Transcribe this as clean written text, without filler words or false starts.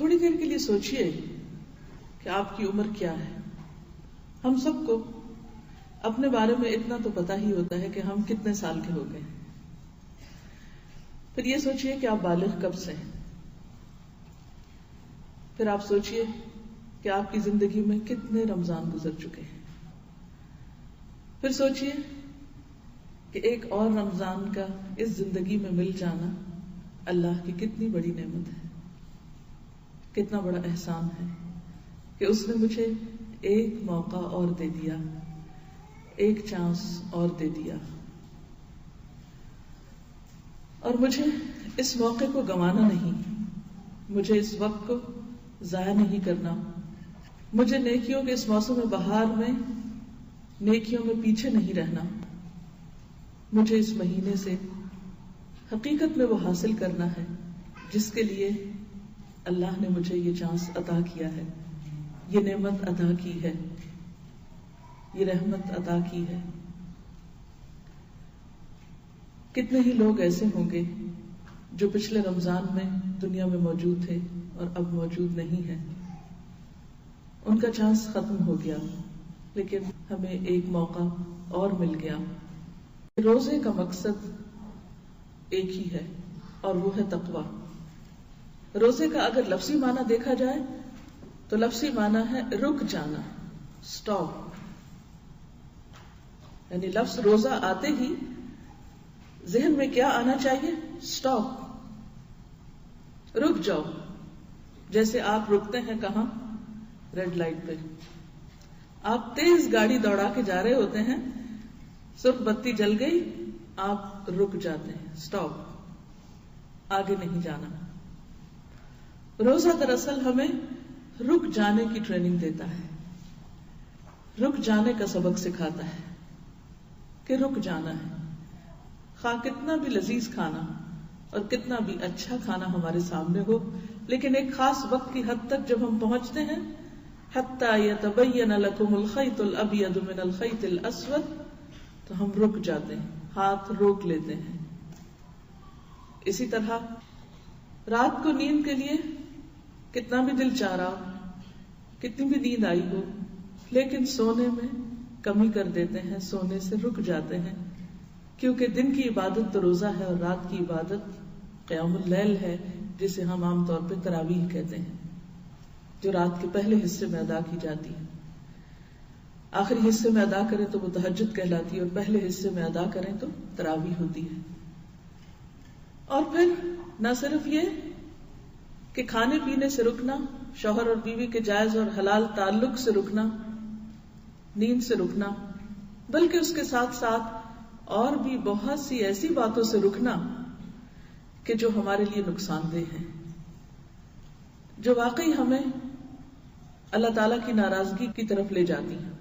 تھوڑی دیر کے لیے سوچئے کہ آپ کی عمر کیا ہے. ہم سب کو اپنے بارے میں اتنا تو پتا ہی ہوتا ہے کہ ہم کتنے سال کے ہو گئے. پھر یہ سوچئے کہ آپ بالغ کب سے ہیں. پھر آپ سوچئے کہ آپ کی زندگی میں کتنے رمضان گزر چکے ہیں. پھر سوچئے کہ ایک اور رمضان کا اس زندگی میں مل جانا اللہ کی کتنی بڑی نعمت ہے، کتنا بڑا احسان ہے کہ اس نے مجھے ایک موقع اور دے دیا، ایک چانس اور دے دیا. اور مجھے اس موقع کو گنوانا نہیں، مجھے اس وقت کو ضائع نہیں کرنا، مجھے نیکیوں کے اس موسم بہار میں نیکیوں میں پیچھے نہیں رہنا. مجھے اس مہینے سے حقیقت میں وہ حاصل کرنا ہے جس کے لیے اللہ نے مجھے یہ چانس عطا کیا ہے، یہ نعمت عطا کی ہے، یہ رحمت عطا کی ہے. کتنے ہی لوگ ایسے ہوں گے جو پچھلے رمضان میں دنیا میں موجود تھے اور اب موجود نہیں ہیں، ان کا چانس ختم ہو گیا، لیکن ہمیں ایک موقع اور مل گیا. روزے کا مقصد ایک ہی ہے اور وہ ہے تقویٰ. روزے کا اگر لفظی معنی دیکھا جائے تو لفظی معنی ہے رک جانا، اسٹاپ. یعنی لفظ روزہ آتے ہی ذہن میں کیا آنا چاہیے؟ اسٹاپ، رک جاؤ. جیسے آپ رکتے ہیں کہاں؟ ریڈ لائٹ پہ. آپ تیز گاڑی دوڑا کے جا رہے ہوتے ہیں، سرخ بتی جل گئی، آپ رک جاتے ہیں، اسٹاپ، آگے نہیں جانا. روزہ دراصل ہمیں رک جانے کی ٹریننگ دیتا ہے، رک جانے کا سبق سکھاتا ہے کہ رک جانا ہے. خواہ کتنا بھی لذیذ کھانا اور کتنا بھی اچھا کھانا ہمارے سامنے ہو، لیکن ایک خاص وقت کی حد تک جب ہم پہنچتے ہیں، حتی یتبین لکم الخیط الابیض من الخیط الاسود، تو ہم رک جاتے ہیں، ہاتھ روک لیتے ہیں. اسی طرح رات کو نیند کے لیے کتنا بھی دل چاہ رہا ہو، کتنی بھی نیند آئی ہو، لیکن سونے میں کمی کر دیتے ہیں، سونے سے رک جاتے ہیں، کیونکہ دن کی عبادت تو روزہ ہے اور رات کی عبادت قیام اللیل ہے، جسے ہم عام طور پہ تراویح کہتے ہیں، جو رات کے پہلے حصے میں ادا کی جاتی ہے. آخری حصے میں ادا کریں تو وہ تہجد کہلاتی ہے اور پہلے حصے میں ادا کریں تو تراویح ہوتی ہے. اور پھر نہ صرف یہ کہ کھانے پینے سے رکنا، شوہر اور بیوی کے جائز اور حلال تعلق سے رکنا، نیند سے رکنا، بلکہ اس کے ساتھ ساتھ اور بھی بہت سی ایسی باتوں سے رکنا کہ جو ہمارے لیے نقصان دہ ہیں، جو واقعی ہمیں اللہ تعالی کی ناراضگی کی طرف لے جاتی ہیں.